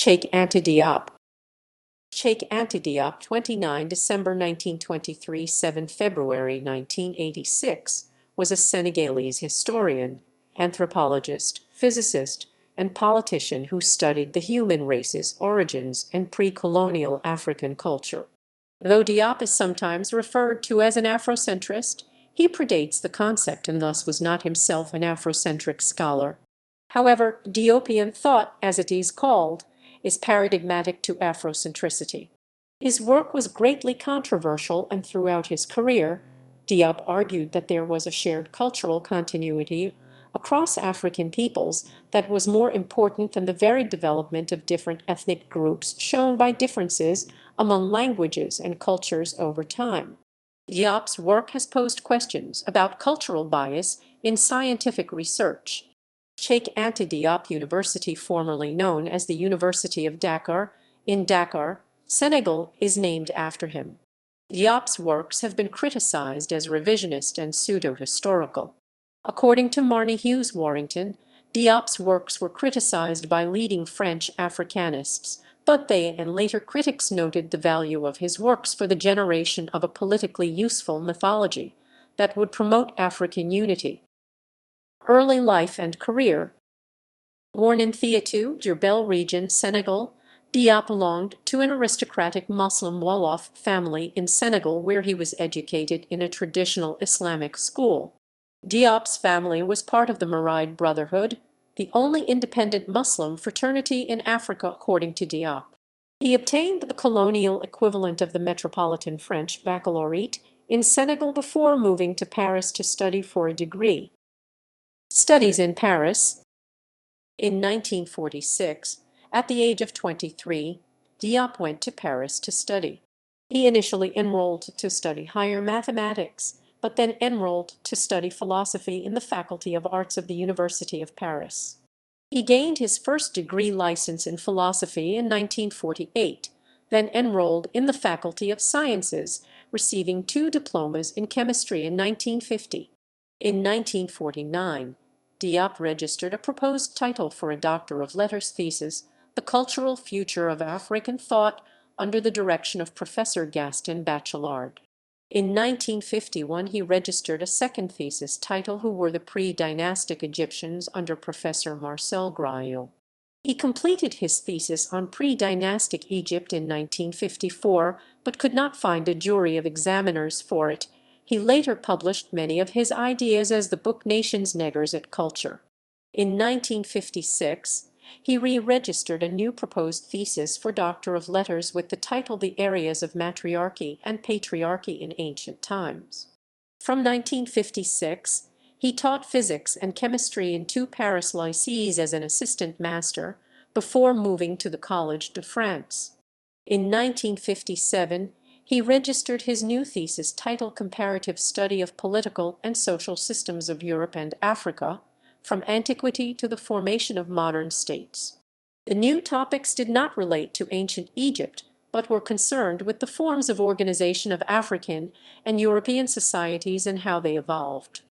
Cheikh Anta Diop. Cheikh Anta Diop, 29 December 1923, 7 February 1986, was a Senegalese historian, anthropologist, physicist, and politician who studied the human race's origins and pre-colonial African culture. Though Diop is sometimes referred to as an Afrocentrist, he predates the concept and thus was not himself an Afrocentric scholar. However, Diopian thought, as it is called, is paradigmatic to Afrocentricity. His work was greatly controversial, and throughout his career, Diop argued that there was a shared cultural continuity across African peoples that was more important than the varied development of different ethnic groups shown by differences among languages and cultures over time. Diop's work has posed questions about cultural bias in scientific research. Cheikh Anta Diop University, formerly known as the University of Dakar, in Dakar, Senegal, is named after him. Diop's works have been criticized as revisionist and pseudohistorical. According to Marnie Hughes-Warrington, Diop's works were criticized by leading French Africanists, but they and later critics noted the value of his works for the generation of a politically useful mythology that would promote African unity. Early life and career. Born in Thiatou, Diourbel region, Senegal, Diop belonged to an aristocratic Muslim Wolof family in Senegal, where he was educated in a traditional Islamic school. Diop's family was part of the Maride Brotherhood, the only independent Muslim fraternity in Africa, according to Diop. He obtained the colonial equivalent of the Metropolitan French Baccalaureate in Senegal before moving to Paris to study for a degree. Studies in Paris. In 1946, at the age of 23, Diop went to Paris to study. He initially enrolled to study higher mathematics, but then enrolled to study philosophy in the Faculty of Arts of the University of Paris. He gained his first degree license in philosophy in 1948, then enrolled in the Faculty of Sciences, receiving 2 diplomas in chemistry in 1950. In 1949, Diop registered a proposed title for a Doctor of Letters thesis, The Cultural Future of African Thought, under the direction of Professor Gaston Bachelard. In 1951, he registered a second thesis title, Who Were the Pre-Dynastic Egyptians, under Professor Marcel Graillot. He completed his thesis on pre-dynastic Egypt in 1954, but could not find a jury of examiners for it. He later published many of his ideas as the book Nations, Negers et Culture. In 1956, he re-registered a new proposed thesis for Doctor of Letters with the title The Areas of Matriarchy and Patriarchy in Ancient Times. From 1956, he taught physics and chemistry in 2 Paris lycées as an assistant master before moving to the Collège de France. In 1957, he registered his new thesis titled Comparative Study of Political and Social Systems of Europe and Africa, from Antiquity to the Formation of Modern States. The new topics did not relate to ancient Egypt, but were concerned with the forms of organization of African and European societies and how they evolved.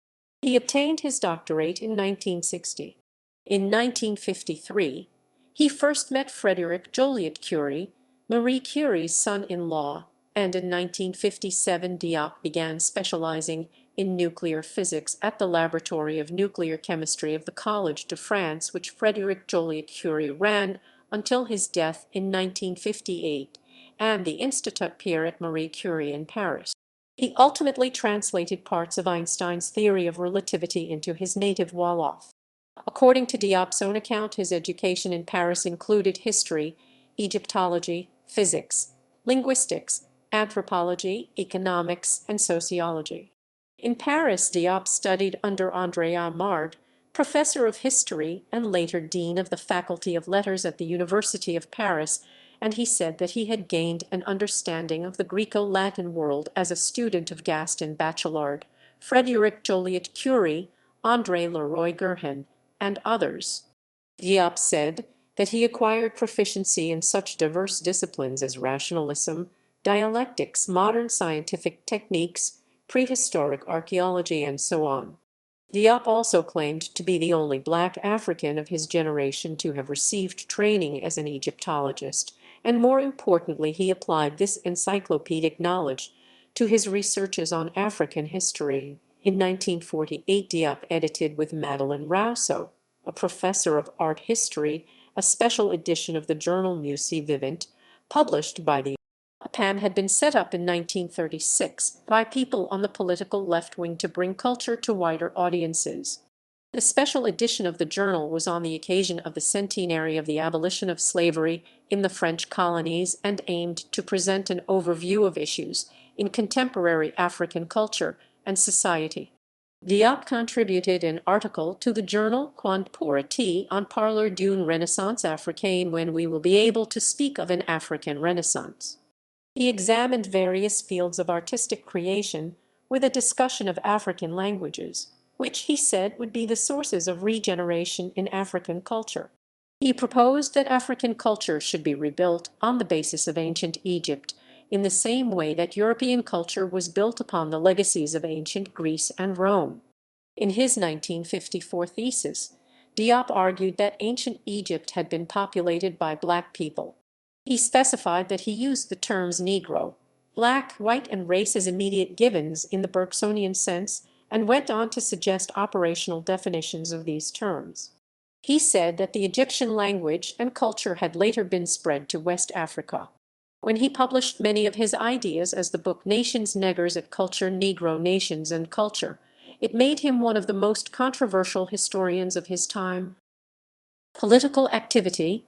He obtained his doctorate in 1960. In 1953, he first met Frédéric Joliot-Curie, Marie Curie's son-in-law, and in 1957 Diop began specializing in nuclear physics at the Laboratory of Nuclear Chemistry of the Collège de France, which Frédéric Joliot-Curie ran until his death in 1958, and the Institut Pierre et Marie Curie in Paris. He ultimately translated parts of Einstein's theory of relativity into his native Wolof. According to Diop's own account, his education in Paris included history, Egyptology, physics, linguistics, anthropology, economics, and sociology. In Paris, Diop studied under André Aimard, professor of history and later dean of the Faculty of Letters at the University of Paris, and he said that he had gained an understanding of the Greco-Latin world as a student of Gaston Bachelard, Frédéric Joliot-Curie, André Leroy-Gerhen, and others. Diop said that he acquired proficiency in such diverse disciplines as rationalism, dialectics, modern scientific techniques, prehistoric archaeology, and so on. Diop also claimed to be the only black African of his generation to have received training as an Egyptologist, and more importantly, he applied this encyclopedic knowledge to his researches on African history. In 1948, Diop edited with Madeleine Rousseau, a professor of art history, a special edition of the journal Musée Vivant, published by the PAM had been set up in 1936 by people on the political left wing to bring culture to wider audiences. The special edition of the journal was on the occasion of the centenary of the abolition of slavery in the French colonies and aimed to present an overview of issues in contemporary African culture and society. Diop contributed an article to the journal Quand pourra-t-on on Parler d'une Renaissance africaine, when we will be able to speak of an African Renaissance. He examined various fields of artistic creation with a discussion of African languages, which he said would be the sources of regeneration in African culture. He proposed that African culture should be rebuilt on the basis of ancient Egypt, in the same way that European culture was built upon the legacies of ancient Greece and Rome. In his 1954 thesis, Diop argued that ancient Egypt had been populated by black people. He specified that he used the terms Negro, black, white, and race as immediate givens in the Bergsonian sense, and went on to suggest operational definitions of these terms. He said that the Egyptian language and culture had later been spread to West Africa. When he published many of his ideas as the book Nations, Negers et Culture, Negro Nations and Culture, it made him one of the most controversial historians of his time. Political activity.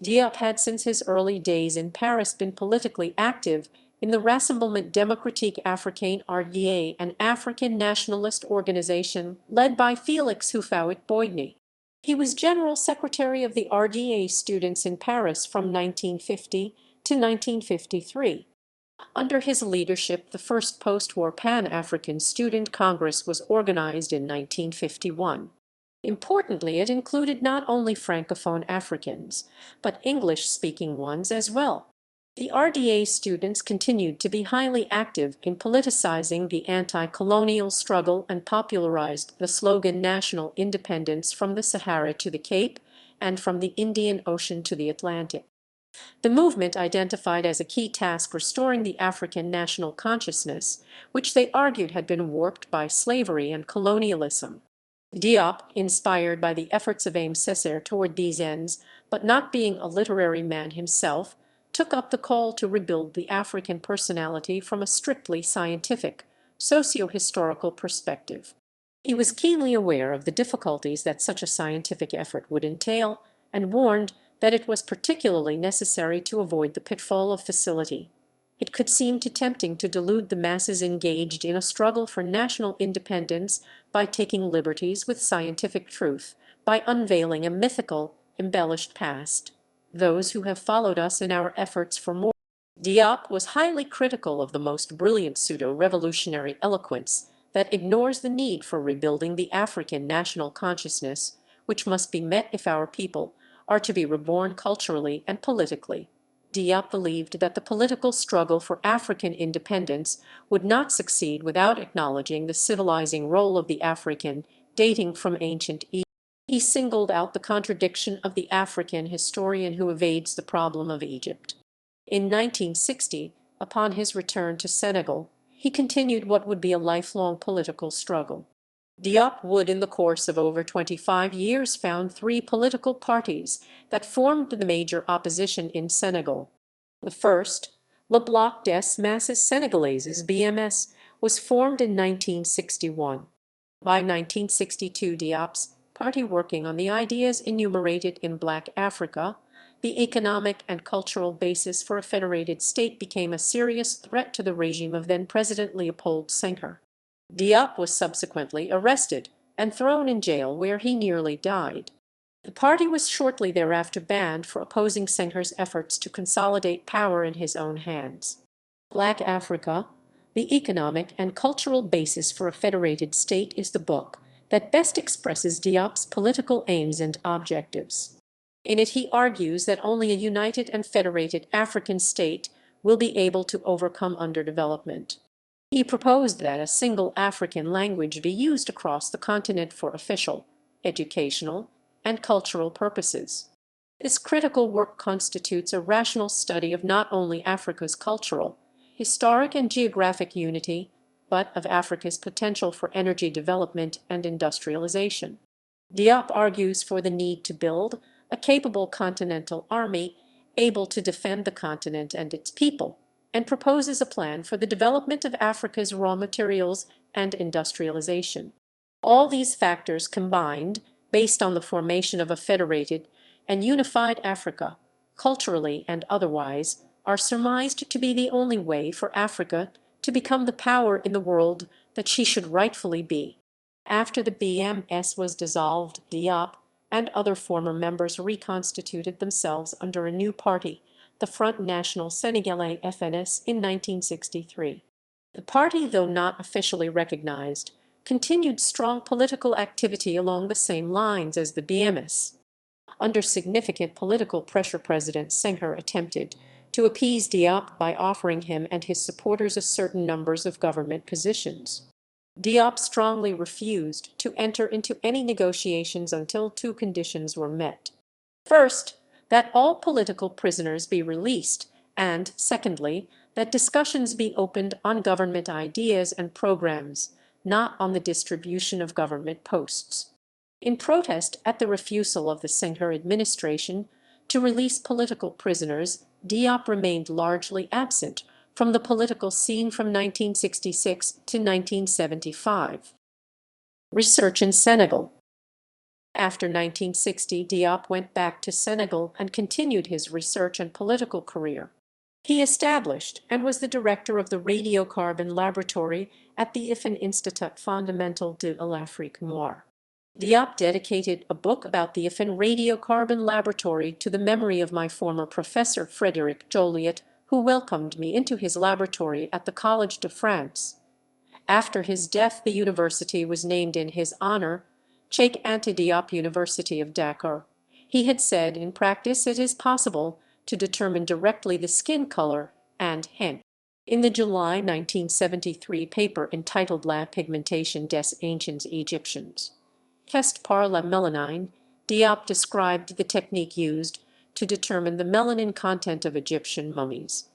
Diop had since his early days in Paris been politically active in the Rassemblement Démocratique Africain RDA, an African nationalist organization led by Félix Houphouët-Boigny. He was general secretary of the RDA students in Paris from 1950 to 1953. Under his leadership, the first post-war Pan-African Student Congress was organized in 1951. Importantly, it included not only Francophone Africans, but English-speaking ones as well. The RDA students continued to be highly active in politicizing the anti-colonial struggle and popularized the slogan national independence from the Sahara to the Cape and from the Indian Ocean to the Atlantic. The movement identified as a key task restoring the African national consciousness, which they argued had been warped by slavery and colonialism. Diop, inspired by the efforts of Aimé Césaire toward these ends, but not being a literary man himself, took up the call to rebuild the African personality from a strictly scientific, socio-historical perspective. He was keenly aware of the difficulties that such a scientific effort would entail, and warned that it was particularly necessary to avoid the pitfall of facility. It could seem too tempting to delude the masses engaged in a struggle for national independence by taking liberties with scientific truth, by unveiling a mythical, embellished past. Those who have followed us in our efforts for more. Diop was highly critical of the most brilliant pseudo-revolutionary eloquence that ignores the need for rebuilding the African national consciousness, which must be met if our people are to be reborn culturally and politically. Diop believed that the political struggle for African independence would not succeed without acknowledging the civilizing role of the African, dating from ancient Egypt. He singled out the contradiction of the African historian who evades the problem of Egypt. In 1960, upon his return to Senegal, he continued what would be a lifelong political struggle. Diop would, in the course of over 25 years, found three political parties that formed the major opposition in Senegal. The first, Le Bloc des Masses Sénégalaises (BMS), was formed in 1961. By 1962, Diop's party, working on the ideas enumerated in Black Africa, the economic and cultural basis for a federated state, became a serious threat to the regime of then-President Léopold Senghor. Diop was subsequently arrested and thrown in jail, where he nearly died. The party was shortly thereafter banned for opposing Senghor's efforts to consolidate power in his own hands. Black Africa, the economic and cultural basis for a federated state, is the book that best expresses Diop's political aims and objectives. In it, he argues that only a united and federated African state will be able to overcome underdevelopment. He proposed that a single African language be used across the continent for official, educational, and cultural purposes. This critical work constitutes a rational study of not only Africa's cultural, historic, and geographic unity, but of Africa's potential for energy development and industrialization. Diop argues for the need to build a capable continental army able to defend the continent and its people, and proposes a plan for the development of Africa's raw materials and industrialization. All these factors combined, based on the formation of a federated and unified Africa, culturally and otherwise, are surmised to be the only way for Africa to become the power in the world that she should rightfully be. After the BMS was dissolved, Diop and other former members reconstituted themselves under a new party, the Front National Senegalais FNS, in 1963. The party, though not officially recognized, continued strong political activity along the same lines as the BMS. Under significant political pressure, President Senghor attempted to appease Diop by offering him and his supporters a certain numbers of government positions. Diop strongly refused to enter into any negotiations until two conditions were met. First, that all political prisoners be released, and secondly, that discussions be opened on government ideas and programs, not on the distribution of government posts. In protest at the refusal of the Senghor administration to release political prisoners, Diop remained largely absent from the political scene from 1966 to 1975. Research in Senegal. After 1960, Diop went back to Senegal and continued his research and political career. He established and was the director of the radiocarbon laboratory at the IFAN Institut Fondamental de l'Afrique Noire. Diop dedicated a book about the IFAN radiocarbon laboratory to the memory of my former professor Frédéric Joliot, who welcomed me into his laboratory at the Collège de France. After his death, the university was named in his honor, Cheikh Anta Diop University of Dakar. He had said, in practice it is possible to determine directly the skin color and hint. In the July 1973 paper entitled La pigmentation des anciens Egyptiens, Quest par la mélanine, Diop described the technique used to determine the melanin content of Egyptian mummies.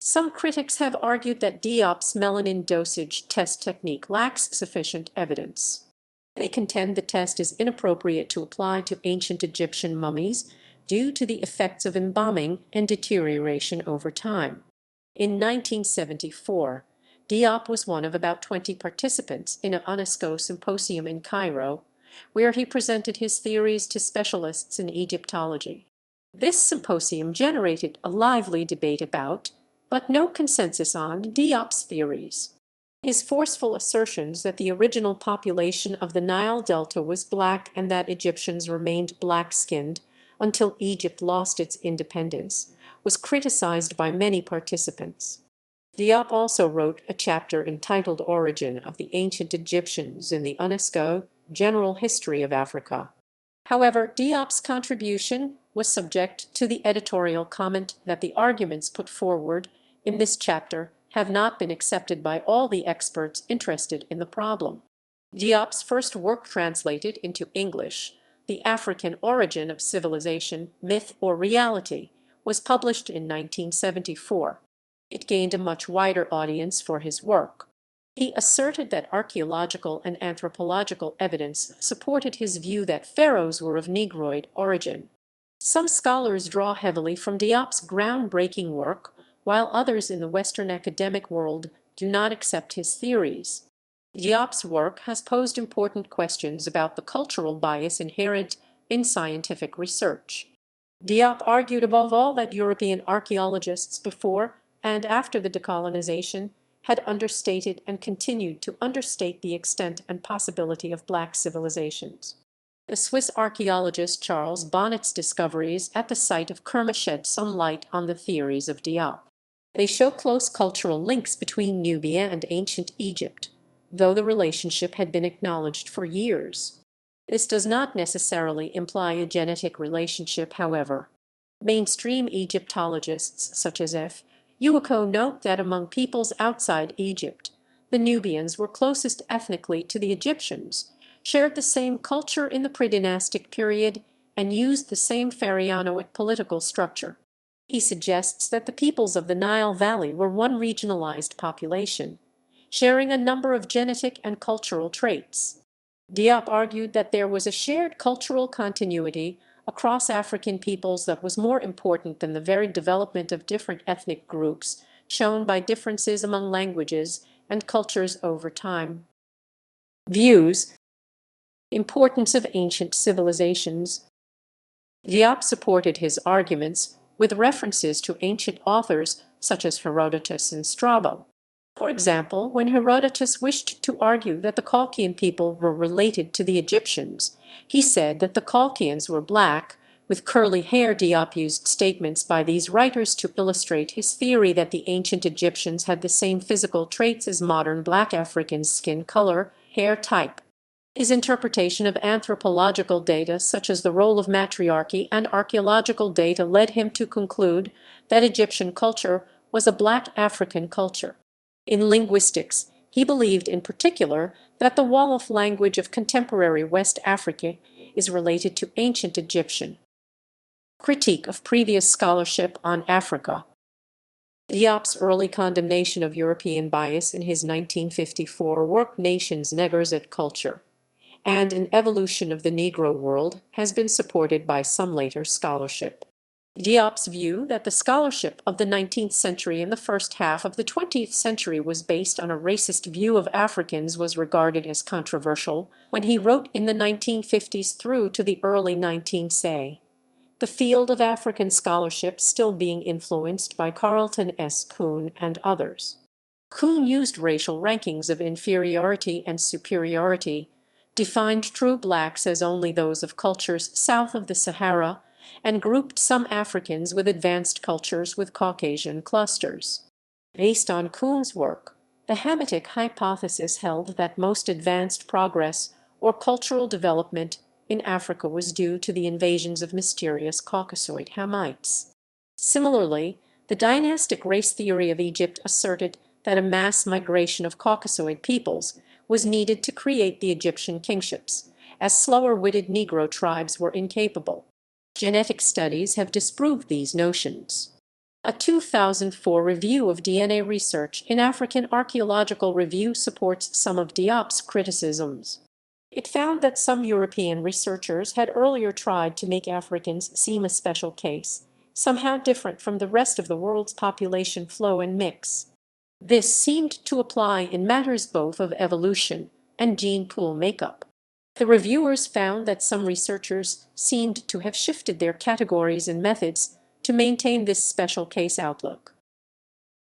Some critics have argued that Diop's melanin dosage test technique lacks sufficient evidence. They contend the test is inappropriate to apply to ancient Egyptian mummies due to the effects of embalming and deterioration over time. In 1974, Diop was one of about 20 participants in a UNESCO symposium in Cairo, where he presented his theories to specialists in Egyptology. This symposium generated a lively debate about, but no consensus on, Diop's theories. His forceful assertions that the original population of the Nile Delta was black and that Egyptians remained black-skinned until Egypt lost its independence was criticized by many participants. Diop also wrote a chapter entitled Origin of the Ancient Egyptians in the UNESCO General History of Africa. However, Diop's contribution was subject to the editorial comment that the arguments put forward in this chapter have not been accepted by all the experts interested in the problem. Diop's first work translated into English, The African Origin of Civilization, Myth or Reality, was published in 1974. It gained a much wider audience for his work. He asserted that archaeological and anthropological evidence supported his view that pharaohs were of Negroid origin. Some scholars draw heavily from Diop's groundbreaking work, while others in the Western academic world do not accept his theories. Diop's work has posed important questions about the cultural bias inherent in scientific research. Diop argued above all that European archaeologists before and after the decolonization had understated and continued to understate the extent and possibility of black civilizations. The Swiss archaeologist Charles Bonnet's discoveries at the site of Kerma shed some light on the theories of Diop. They show close cultural links between Nubia and ancient Egypt, though the relationship had been acknowledged for years. This does not necessarily imply a genetic relationship, however. Mainstream Egyptologists such as F. Uwako note that among peoples outside Egypt, the Nubians were closest ethnically to the Egyptians, shared the same culture in the predynastic period, and used the same pharaonic political structure. He suggests that the peoples of the Nile Valley were one regionalized population, sharing a number of genetic and cultural traits. Diop argued that there was a shared cultural continuity across African peoples that was more important than the varied development of different ethnic groups, shown by differences among languages and cultures over time. Views: Importance of ancient civilizations. Diop supported his arguments with references to ancient authors such as Herodotus and Strabo. For example, when Herodotus wished to argue that the Colchian people were related to the Egyptians, he said that the Colchians were black, with curly hair. Diop used statements by these writers to illustrate his theory that the ancient Egyptians had the same physical traits as modern black Africans: skin color, hair type. His interpretation of anthropological data, such as the role of matriarchy, and archaeological data led him to conclude that Egyptian culture was a black African culture. In linguistics, he believed in particular that the Wolof language of contemporary West Africa is related to ancient Egyptian. Critique of previous scholarship on Africa. Diop's early condemnation of European bias in his 1954 work Nations, Negers et Culture, and An Evolution of the Negro World has been supported by some later scholarship. Diop's view that the scholarship of the 19th century and the first half of the 20th century was based on a racist view of Africans was regarded as controversial when he wrote in the 1950s through to the early 1970s. The field of African scholarship still being influenced by Carlton S. Kuhn and others. Kuhn used racial rankings of inferiority and superiority, defined true blacks as only those of cultures south of the Sahara, and grouped some Africans with advanced cultures with Caucasian clusters. Based on Kuhn's work, the Hamitic hypothesis held that most advanced progress or cultural development in Africa was due to the invasions of mysterious Caucasoid Hamites. Similarly, the dynastic race theory of Egypt asserted that a mass migration of Caucasoid peoples was needed to create the Egyptian kingships, as slower-witted Negro tribes were incapable. Genetic studies have disproved these notions. A 2004 review of DNA research in African Archaeological Review supports some of Diop's criticisms. It found that some European researchers had earlier tried to make Africans seem a special case, somehow different from the rest of the world's population flow and mix. This seemed to apply in matters both of evolution and gene pool makeup. The reviewers found that some researchers seemed to have shifted their categories and methods to maintain this special case outlook.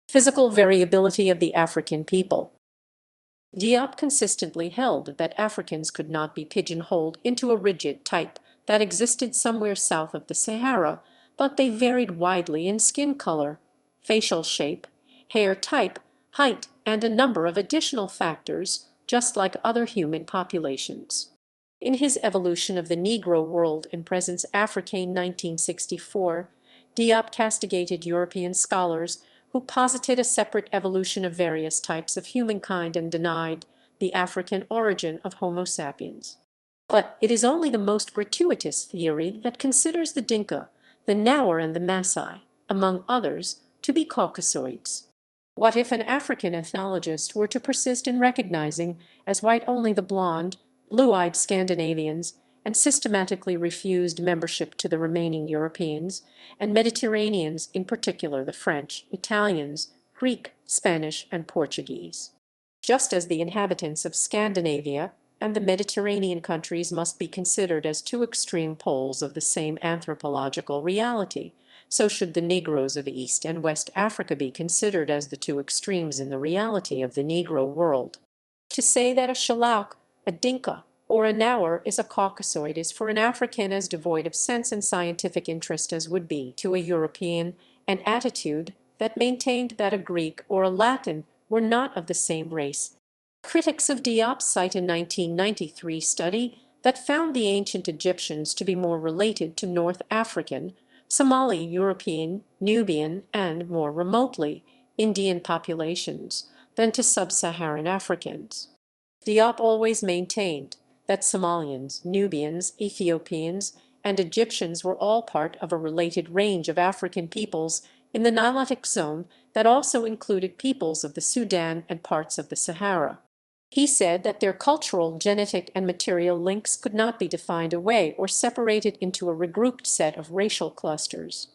Physical variability of the African people. Diop consistently held that Africans could not be pigeonholed into a rigid type that existed somewhere south of the Sahara, but they varied widely in skin color, facial shape, hair type, height, and a number of additional factors, just like other human populations. In his Evolution of the Negro World in Presence Africaine 1964, Diop castigated European scholars who posited a separate evolution of various types of humankind and denied the African origin of Homo sapiens. But it is only the most gratuitous theory that considers the Dinka, the Naur, and the Maasai, among others, to be Caucasoids. What if an African ethnologist were to persist in recognizing as white only the blonde, blue-eyed Scandinavians, and systematically refused membership to the remaining Europeans and Mediterraneans, in particular the French, Italians, Greek, Spanish, and Portuguese? Just as the inhabitants of Scandinavia and the Mediterranean countries must be considered as two extreme poles of the same anthropological reality, so should the Negroes of East and West Africa be considered as the two extremes in the reality of the Negro world. To say that a Shilluk, a Dinka, or a Naur is a Caucasoid is for an African as devoid of sense and scientific interest as would be to a European an attitude that maintained that a Greek or a Latin were not of the same race. Critics of Diop cite a 1993 study that found the ancient Egyptians to be more related to North African, Somali, European, Nubian, and, more remotely, Indian populations than to sub-Saharan Africans. Diop always maintained that Somalians, Nubians, Ethiopians, and Egyptians were all part of a related range of African peoples in the Nilotic zone that also included peoples of the Sudan and parts of the Sahara. He said that their cultural, genetic, and material links could not be defined away or separated into a regrouped set of racial clusters.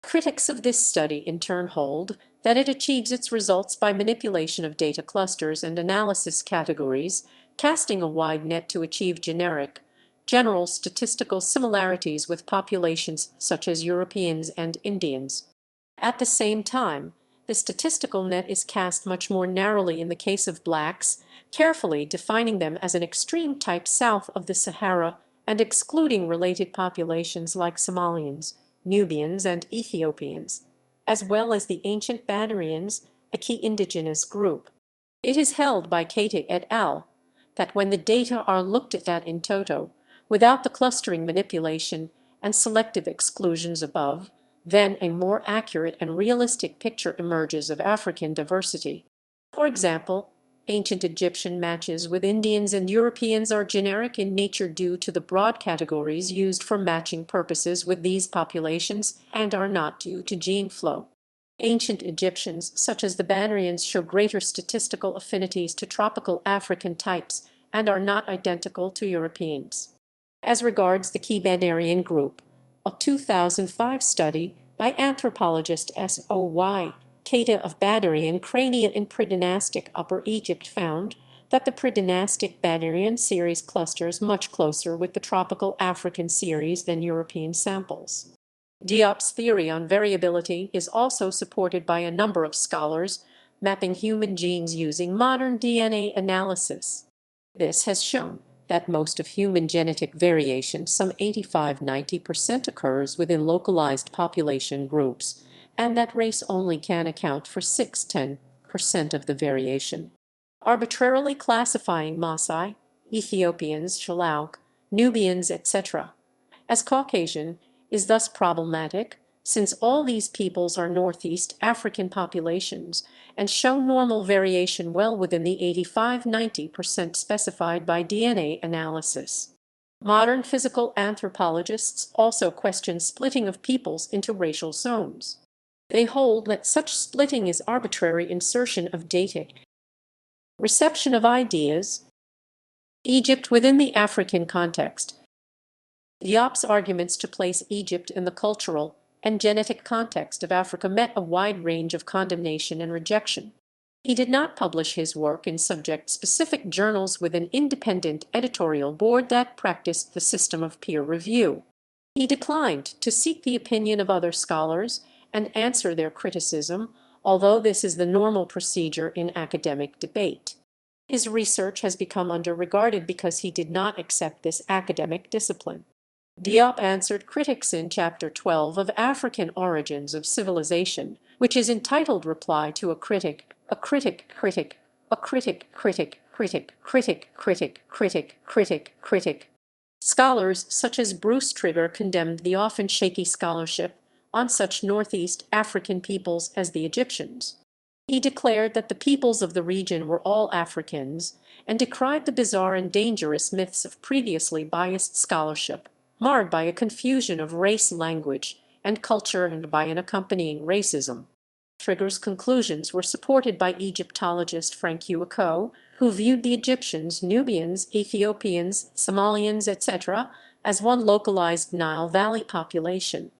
Critics of this study in turn hold that it achieves its results by manipulation of data clusters and analysis categories, casting a wide net to achieve general statistical similarities with populations such as Europeans and Indians. At the same time, the statistical net is cast much more narrowly in the case of blacks, carefully defining them as an extreme type south of the Sahara and excluding related populations like Somalians, Nubians, and Ethiopians, as well as the ancient Badarians, a key indigenous group. It is held by Keita et al. That when the data are looked at in toto, without the clustering manipulation and selective exclusions above, then a more accurate and realistic picture emerges of African diversity. For example, ancient Egyptian matches with Indians and Europeans are generic in nature due to the broad categories used for matching purposes with these populations and are not due to gene flow. Ancient Egyptians, such as the Badarians, show greater statistical affinities to tropical African types and are not identical to Europeans. As regards the key Badarian group, a 2005 study by anthropologist S.O.Y. Keita of Badarian crania in predynastic Upper Egypt found that the predynastic Badarian series clusters much closer with the tropical African series than European samples. Diop's theory on variability is also supported by a number of scholars mapping human genes using modern DNA analysis. This has shown that most of human genetic variation, some 85–90%, occurs within localized population groups, and that race only can account for 6–10% of the variation. Arbitrarily classifying Maasai, Ethiopians, Shilluk, Nubians, etc. as Caucasian is thus problematic, since all these peoples are Northeast African populations and show normal variation well within the 85–90% specified by DNA analysis. Modern physical anthropologists also question splitting of peoples into racial zones. They hold that such splitting is arbitrary insertion of data. Reception of ideas. Egypt within the African context. Diop's arguments to place Egypt in the cultural and genetic context of Africa met a wide range of condemnation and rejection. He did not publish his work in subject-specific journals with an independent editorial board that practiced the system of peer review. He declined to seek the opinion of other scholars and answer their criticism, although this is the normal procedure in academic debate. His research has become under-regarded because he did not accept this academic discipline. Diop answered critics in Chapter 12 of African Origins of Civilization, which is entitled Reply to a Critic, a Critic, Critic, a Critic, Critic, Critic, Critic, Critic, Critic, Critic, Critic. Scholars such as Bruce Trigger condemned the often shaky scholarship on such Northeast African peoples as the Egyptians. He declared that the peoples of the region were all Africans and decried the bizarre and dangerous myths of previously biased scholarship, marred by a confusion of race, language, and culture and by an accompanying racism. Trigger's conclusions were supported by Egyptologist Frank Uwako, who viewed the Egyptians, Nubians, Ethiopians, Somalians, etc. as one localized Nile Valley population.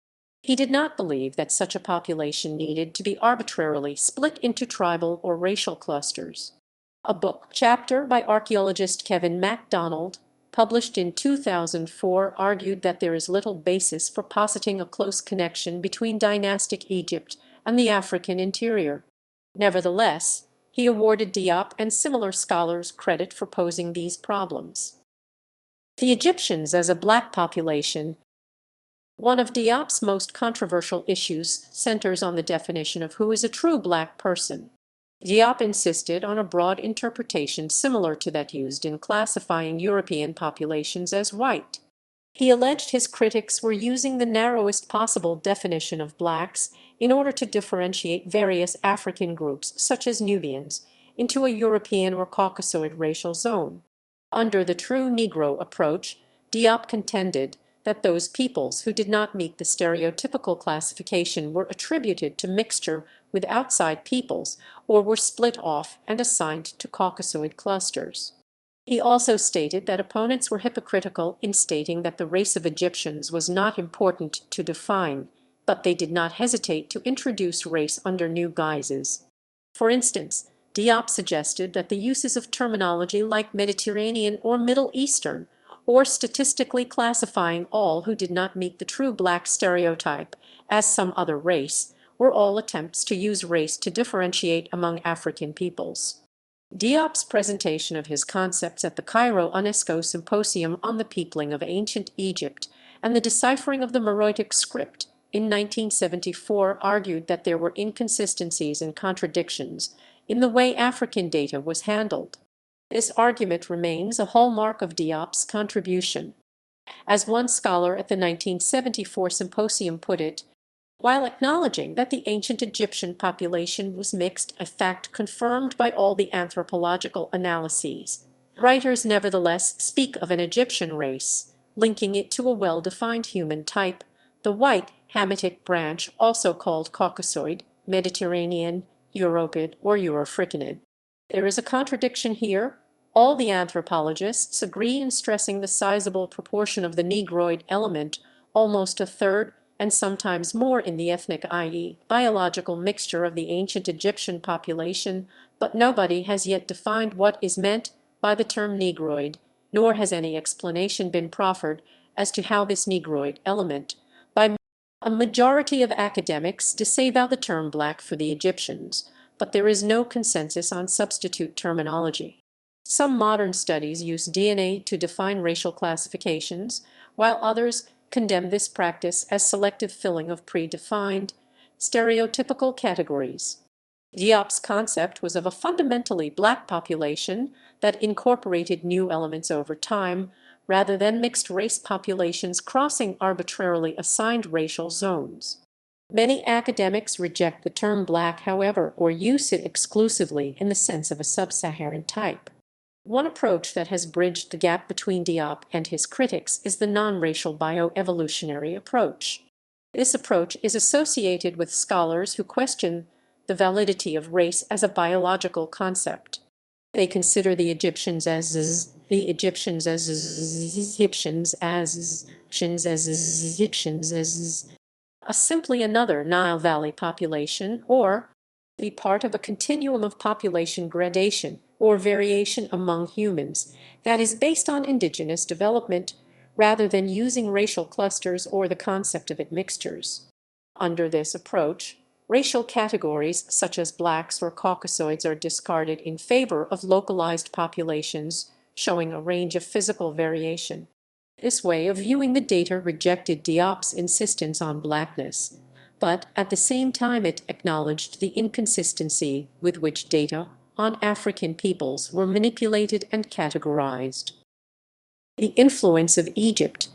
He did not believe that such a population needed to be arbitrarily split into tribal or racial clusters. A book chapter by archaeologist Kevin MacDonald, published in 2004, argued that there is little basis for positing a close connection between dynastic Egypt and the African interior. Nevertheless, he awarded Diop and similar scholars credit for posing these problems. The Egyptians as a black population. One of Diop's most controversial issues centers on the definition of who is a true black person. Diop insisted on a broad interpretation similar to that used in classifying European populations as white. He alleged his critics were using the narrowest possible definition of blacks in order to differentiate various African groups such as Nubians, into a European or Caucasoid racial zone. Under the true Negro approach, Diop contended that those peoples who did not meet the stereotypical classification were attributed to mixture with outside peoples or were split off and assigned to Caucasoid clusters. He also stated that opponents were hypocritical in stating that the race of Egyptians was not important to define, but they did not hesitate to introduce race under new guises. For instance, Diop suggested that the uses of terminology like Mediterranean or Middle Eastern, or statistically classifying all who did not meet the true black stereotype as some other race, were all attempts to use race to differentiate among African peoples. Diop's presentation of his concepts at the Cairo UNESCO Symposium on the Peopling of Ancient Egypt and the Deciphering of the Meroitic Script in 1974 argued that there were inconsistencies and contradictions in the way African data was handled. This argument remains a hallmark of Diop's contribution. As one scholar at the 1974 symposium put it, while acknowledging that the ancient Egyptian population was mixed, a fact confirmed by all the anthropological analyses, writers nevertheless speak of an Egyptian race, linking it to a well-defined human type, the white Hamitic branch, also called Caucasoid, Mediterranean, Europid, or Eurofricanid. There is a contradiction here. All the anthropologists agree in stressing the sizable proportion of the Negroid element, almost a third, and sometimes more in the ethnic, i.e., biological mixture of the ancient Egyptian population, but nobody has yet defined what is meant by the term Negroid, nor has any explanation been proffered as to how this Negroid element, by a majority of academics, disavow the term black for the Egyptians, but there is no consensus on substitute terminology. Some modern studies use DNA to define racial classifications, while others condemn this practice as selective filling of predefined, stereotypical categories. Diop's concept was of a fundamentally black population that incorporated new elements over time, rather than mixed-race populations crossing arbitrarily assigned racial zones. Many academics reject the term black, however, or use it exclusively in the sense of a sub-Saharan type. One approach that has bridged the gap between Diop and his critics is the non-racial bioevolutionary approach. This approach is associated with scholars who question the validity of race as a biological concept. They consider the Egyptians as simply another Nile Valley population, or be part of a continuum of population gradation or variation among humans that is based on indigenous development rather than using racial clusters or the concept of admixtures. Under this approach, racial categories such as blacks or Caucasoids are discarded in favor of localized populations showing a range of physical variation. This way of viewing the data rejected Diop's insistence on blackness, but at the same time it acknowledged the inconsistency with which data on African peoples were manipulated and categorized. The influence of Egypt.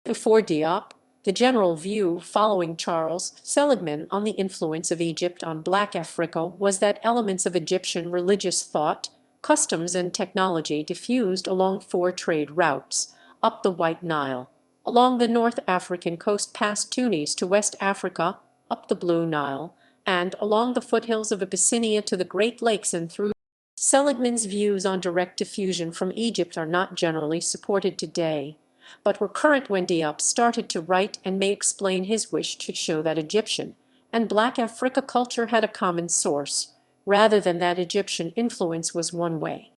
Before Diop, the general view following Charles Seligman on the influence of Egypt on Black Africa was that elements of Egyptian religious thought, customs, and technology diffused along 4 trade routes: up the White Nile, along the North African coast past Tunis to West Africa, up the Blue Nile, and along the foothills of Abyssinia to the Great Lakes and through. Seligman's views on direct diffusion from Egypt are not generally supported today, but were current when Diop started to write, and may explain his wish to show that Egyptian and Black Africa culture had a common source, rather than that Egyptian influence was one way.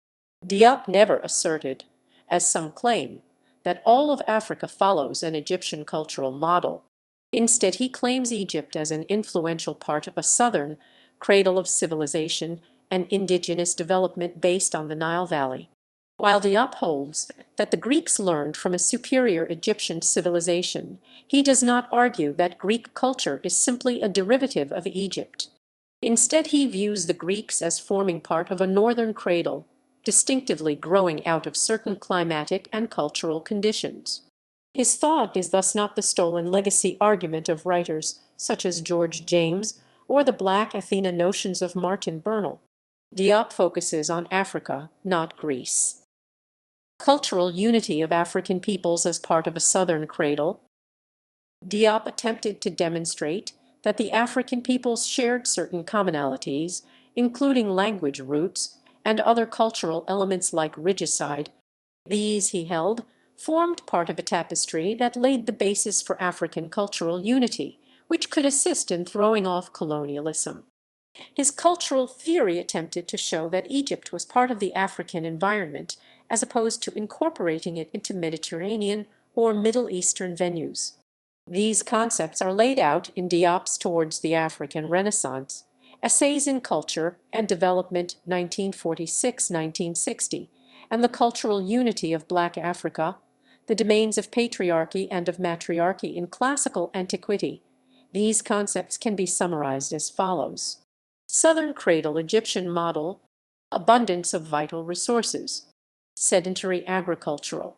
Diop never asserted, as some claim, that all of Africa follows an Egyptian cultural model. Instead, he claims Egypt as an influential part of a southern cradle of civilization and indigenous development based on the Nile Valley. While Diop holds that the Greeks learned from a superior Egyptian civilization, he does not argue that Greek culture is simply a derivative of Egypt. Instead, he views the Greeks as forming part of a northern cradle, distinctively growing out of certain climatic and cultural conditions. His thought is thus not the stolen legacy argument of writers such as George James or the Black Athena notions of Martin Bernal. Diop focuses on Africa, not Greece. Cultural unity of African peoples as part of a Southern cradle. Diop attempted to demonstrate that the African peoples shared certain commonalities, including language roots and other cultural elements like regicide. These, he held, formed part of a tapestry that laid the basis for African cultural unity, which could assist in throwing off colonialism. His cultural theory attempted to show that Egypt was part of the African environment as opposed to incorporating it into Mediterranean or Middle Eastern venues. These concepts are laid out in Diop's Towards the African Renaissance, Essays in Culture and Development 1946-1960, and The Cultural Unity of Black Africa, The Domains of Patriarchy and of Matriarchy in Classical Antiquity. These concepts can be summarized as follows. Southern Cradle Egyptian Model, Abundance of Vital Resources, Sedentary Agricultural,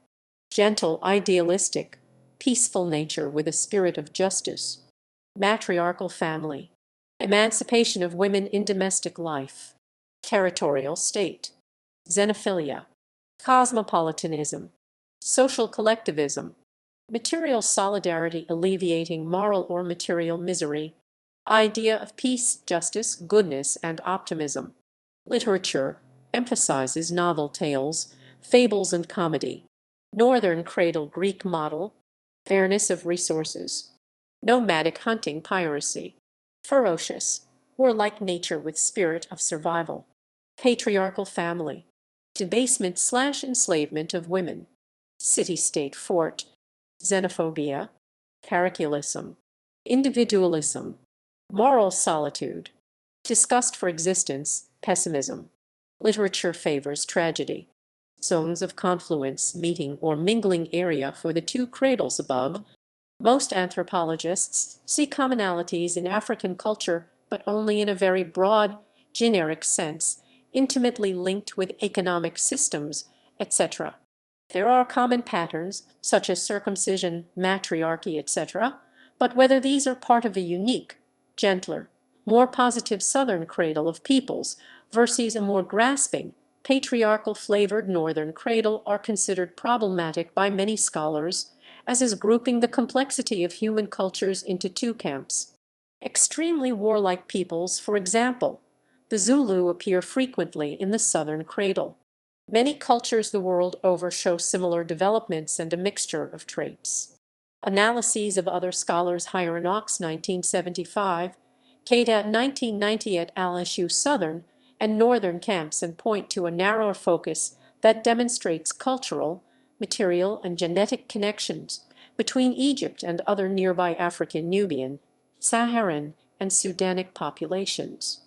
Gentle Idealistic, Peaceful Nature with a Spirit of Justice, Matriarchal Family, Emancipation of Women in Domestic Life, Territorial State, Xenophilia, Cosmopolitanism, Social Collectivism, Material Solidarity Alleviating Moral or Material Misery, Idea of Peace, Justice, Goodness, and Optimism. Literature emphasizes novel tales, fables, and comedy. Northern Cradle Greek Model, Fairness of Resources, Nomadic Hunting Piracy, Ferocious, Warlike Nature with Spirit of Survival, Patriarchal Family, Debasement/enslavement of Women, City-State Fort, Xenophobia, Parochialism, Individualism, Moral Solitude, Disgust for Existence, Pessimism. Literature favors tragedy. Zones of confluence, meeting or mingling area for the two cradles above. Most anthropologists see commonalities in African culture, but only in a very broad, generic sense, intimately linked with economic systems, etc. There are common patterns, such as circumcision, matriarchy, etc., but whether these are part of a unique, gentler, more positive Southern cradle of peoples versus a more grasping, patriarchal-flavored Northern cradle are considered problematic by many scholars, as is grouping the complexity of human cultures into two camps. Extremely warlike peoples, for example, the Zulu appear frequently in the Southern cradle. Many cultures the world over show similar developments and a mixture of traits. Analyses of other scholars Hyernox 1975, Keita 1990 at LSU Southern and Northern camps and point to a narrower focus that demonstrates cultural, material, and genetic connections between Egypt and other nearby African Nubian, Saharan, and Sudanic populations.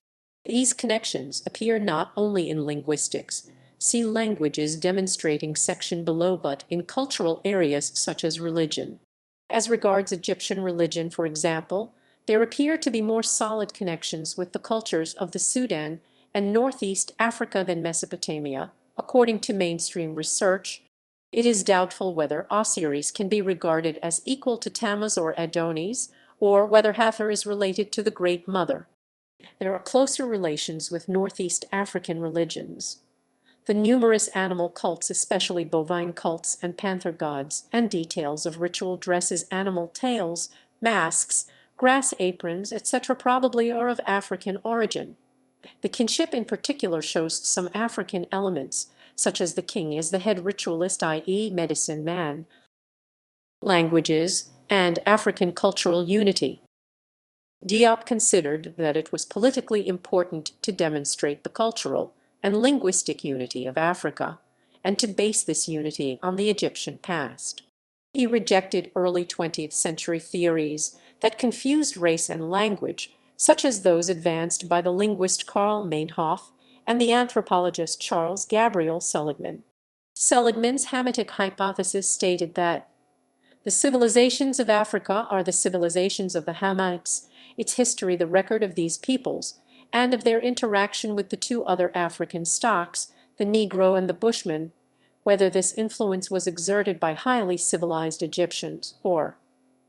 These connections appear not only in linguistics, see languages demonstrating section below, but in cultural areas such as religion. As regards Egyptian religion, for example, there appear to be more solid connections with the cultures of the Sudan and Northeast Africa than Mesopotamia, according to mainstream research. It is doubtful whether Osiris can be regarded as equal to Tammuz or Adonis, or whether Hathor is related to the Great Mother. There are closer relations with Northeast African religions. The numerous animal cults, especially bovine cults and panther gods, and details of ritual dresses, animal tails, masks, grass aprons, etc. probably are of African origin. The kinship in particular shows some African elements, such as the king as the head ritualist, i.e. medicine man, languages, and African cultural unity. Diop considered that it was politically important to demonstrate the cultural and linguistic unity of Africa, and to base this unity on the Egyptian past. He rejected early 20th century theories that confused race and language, such as those advanced by the linguist Karl Meinhof and the anthropologist Charles Gabriel Seligman. Seligman's Hamitic hypothesis stated that the civilizations of Africa are the civilizations of the Hamites, its history the record of these peoples, and of their interaction with the two other African stocks, the Negro and the Bushman, whether this influence was exerted by highly civilized Egyptians or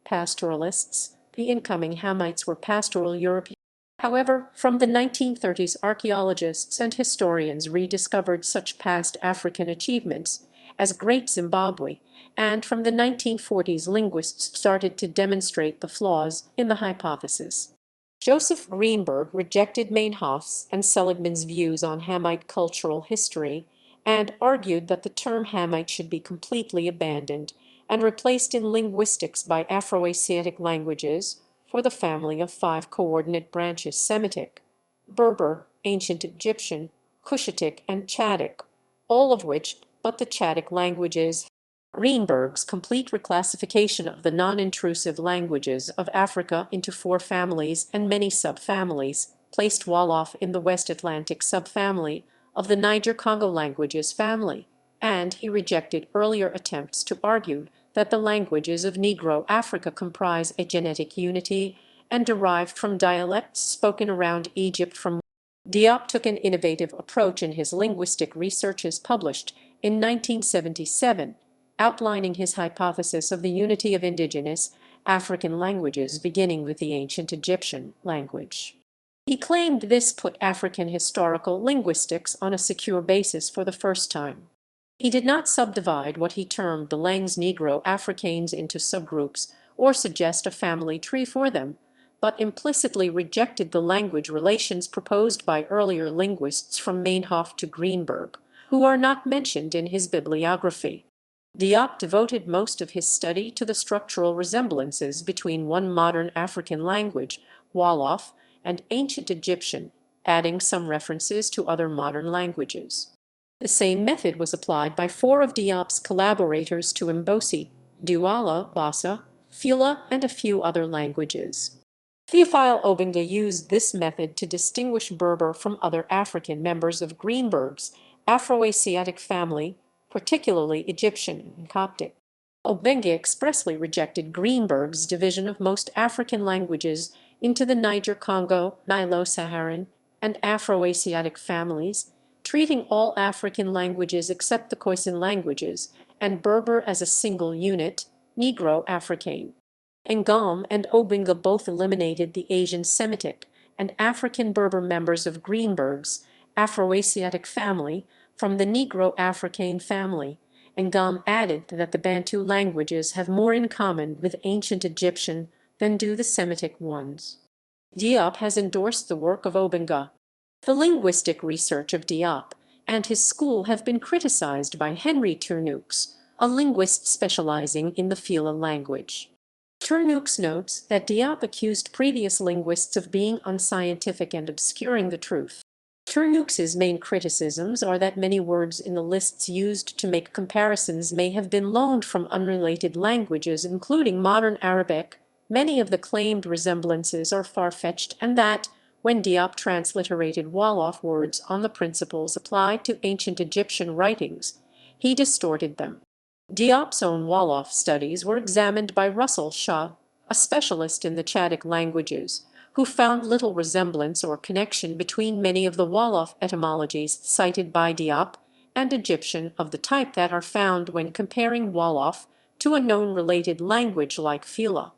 pastoralists. The incoming Hamites were pastoral Europeans. However, from the 1930s, archaeologists and historians rediscovered such past African achievements as Great Zimbabwe, and from the 1940s, linguists started to demonstrate the flaws in the hypothesis. Joseph Greenberg rejected Meinhof's and Seligman's views on Hamite cultural history and argued that the term Hamite should be completely abandoned and replaced in linguistics by Afroasiatic languages for the family of five coordinate branches: Semitic, Berber, Ancient Egyptian, Cushitic, and Chadic, all of which but the Chadic languages. Greenberg's complete reclassification of the non-intrusive languages of Africa into four families and many subfamilies placed Wolof in the West Atlantic subfamily of the Niger-Congo languages family, and he rejected earlier attempts to argue that the languages of Negro Africa comprise a genetic unity and derived from dialects spoken around Egypt from. Diop took an innovative approach in his linguistic researches published in 1977, outlining his hypothesis of the unity of indigenous African languages beginning with the ancient Egyptian language. He claimed this put African historical linguistics on a secure basis for the first time. He did not subdivide what he termed the langues Negro-Africains into subgroups or suggest a family tree for them, but implicitly rejected the language relations proposed by earlier linguists from Meinhof to Greenberg, who are not mentioned in his bibliography. Diop devoted most of his study to the structural resemblances between one modern African language, Wolof, and ancient Egyptian, adding some references to other modern languages. The same method was applied by four of Diop's collaborators to Mbosi, Douala, Bassa, Fula, and a few other languages. Theophile Obinga used this method to distinguish Berber from other African members of Greenberg's Afroasiatic family, particularly Egyptian and Coptic. Obinga expressly rejected Greenberg's division of most African languages into the Niger-Congo, Nilo-Saharan, and Afroasiatic families, treating all African languages except the Khoisan languages and Berber as a single unit, Negro-Africain. Ngom and Obinga both eliminated the Asian Semitic and African Berber members of Greenberg's Afroasiatic family from the Negro-Africain family. Ngom added that the Bantu languages have more in common with ancient Egyptian than do the Semitic ones. Diop has endorsed the work of Obinga. The linguistic research of Diop and his school have been criticized by Henry Turneux, a linguist specializing in the Fila language. Turneux notes that Diop accused previous linguists of being unscientific and obscuring the truth. Turneux's main criticisms are that many words in the lists used to make comparisons may have been loaned from unrelated languages, including modern Arabic. Many of the claimed resemblances are far-fetched, and that, when Diop transliterated Wolof words on the principles applied to ancient Egyptian writings, he distorted them. Diop's own Wolof studies were examined by Russell Shaw, a specialist in the Chadic languages, who found little resemblance or connection between many of the Wolof etymologies cited by Diop and Egyptian of the type that are found when comparing Wolof to a known related language like Fila.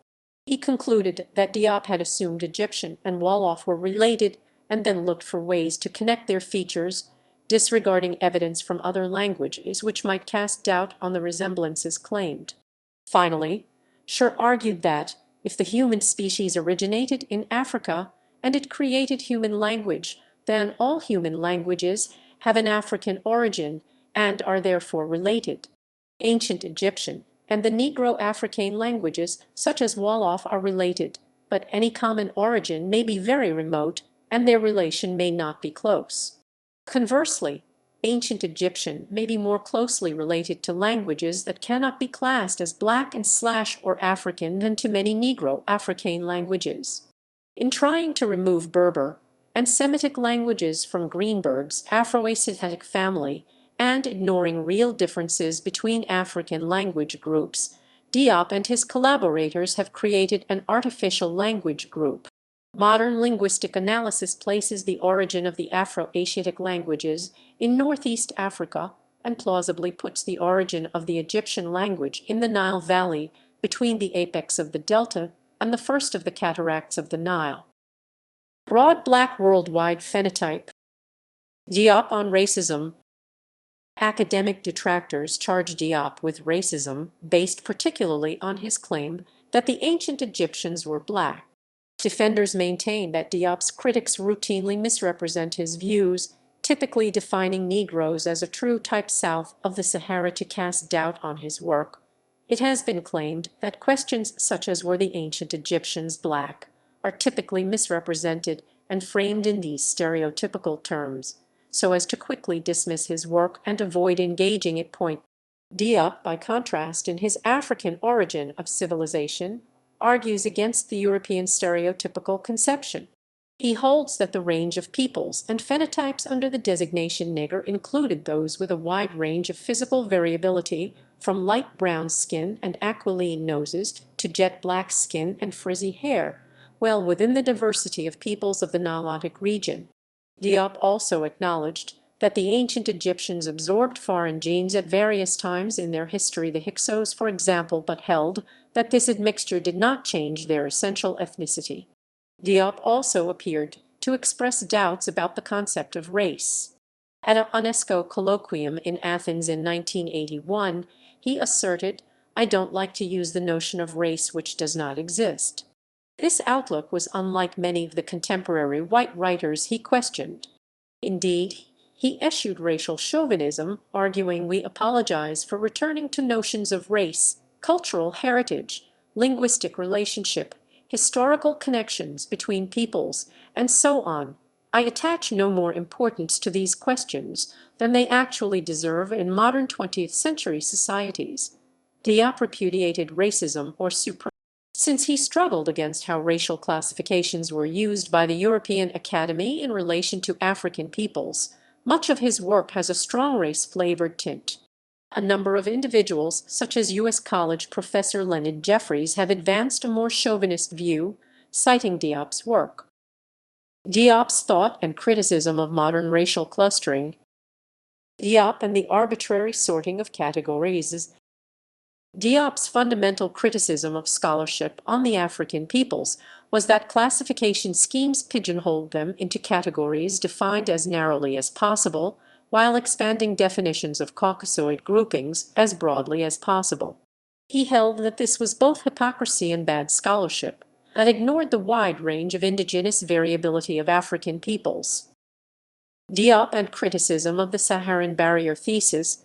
He concluded that Diop had assumed Egyptian and Wolof were related and then looked for ways to connect their features, disregarding evidence from other languages which might cast doubt on the resemblances claimed. Finally, Scher argued that if the human species originated in Africa and it created human language, then all human languages have an African origin and are therefore related. Ancient Egyptian and the Negro-African languages, such as Wolof, are related, but any common origin may be very remote and their relation may not be close. Conversely, ancient Egyptian may be more closely related to languages that cannot be classed as Black and / or African than to many Negro-African languages. In trying to remove Berber and Semitic languages from Greenberg's Afroasiatic family and ignoring real differences between African language groups, Diop and his collaborators have created an artificial language group. Modern linguistic analysis places the origin of the Afroasiatic languages in Northeast Africa and plausibly puts the origin of the Egyptian language in the Nile Valley between the apex of the delta and the first of the cataracts of the Nile. Broad black worldwide phenotype. Diop on racism. Academic detractors charge Diop with racism, based particularly on his claim that the ancient Egyptians were black. Defenders maintain that Diop's critics routinely misrepresent his views, typically defining Negroes as a true type south of the Sahara to cast doubt on his work. It has been claimed that questions such as were the ancient Egyptians black are typically misrepresented and framed in these stereotypical terms, so as to quickly dismiss his work and avoid engaging at point. Diop, by contrast, in his African Origin of Civilization, argues against the European stereotypical conception. He holds that the range of peoples and phenotypes under the designation Negro included those with a wide range of physical variability, from light brown skin and aquiline noses to jet black skin and frizzy hair, well within the diversity of peoples of the Nilotic region. Diop also acknowledged that the ancient Egyptians absorbed foreign genes at various times in their history, the Hyksos, for example, but held that this admixture did not change their essential ethnicity. Diop also appeared to express doubts about the concept of race. At a UNESCO colloquium in Athens in 1981, he asserted, "I don't like to use the notion of race which does not exist." This outlook was unlike many of the contemporary white writers he questioned. Indeed, he eschewed racial chauvinism, arguing we apologize for returning to notions of race, cultural heritage, linguistic relationship, historical connections between peoples, and so on. I attach no more importance to these questions than they actually deserve in modern 20th century societies. Diop repudiated racism or supremacy. Since he struggled against how racial classifications were used by the European Academy in relation to African peoples, much of his work has a strong race-flavored tint. A number of individuals, such as U.S. College professor Leonard Jeffries, have advanced a more chauvinist view, citing Diop's work. Diop's thought and criticism of modern racial clustering. Diop and the arbitrary sorting of categories. Diop's fundamental criticism of scholarship on the African peoples was that classification schemes pigeonholed them into categories defined as narrowly as possible, while expanding definitions of Caucasoid groupings as broadly as possible. He held that this was both hypocrisy and bad scholarship, that ignored the wide range of indigenous variability of African peoples. Diop and criticism of the Saharan barrier thesis.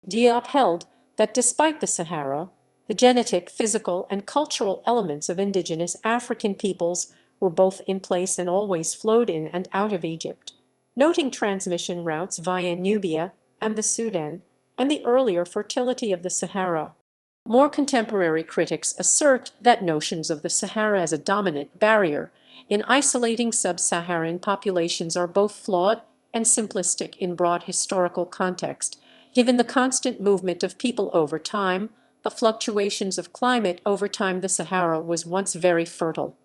Diop held that despite the Sahara, the genetic, physical, and cultural elements of indigenous African peoples were both in place and always flowed in and out of Egypt, noting transmission routes via Nubia and the Sudan, and the earlier fertility of the Sahara. More contemporary critics assert that notions of the Sahara as a dominant barrier in isolating sub-Saharan populations are both flawed and simplistic in broad historical context, given the constant movement of people over time, the fluctuations of climate over time. The Sahara was once very fertile,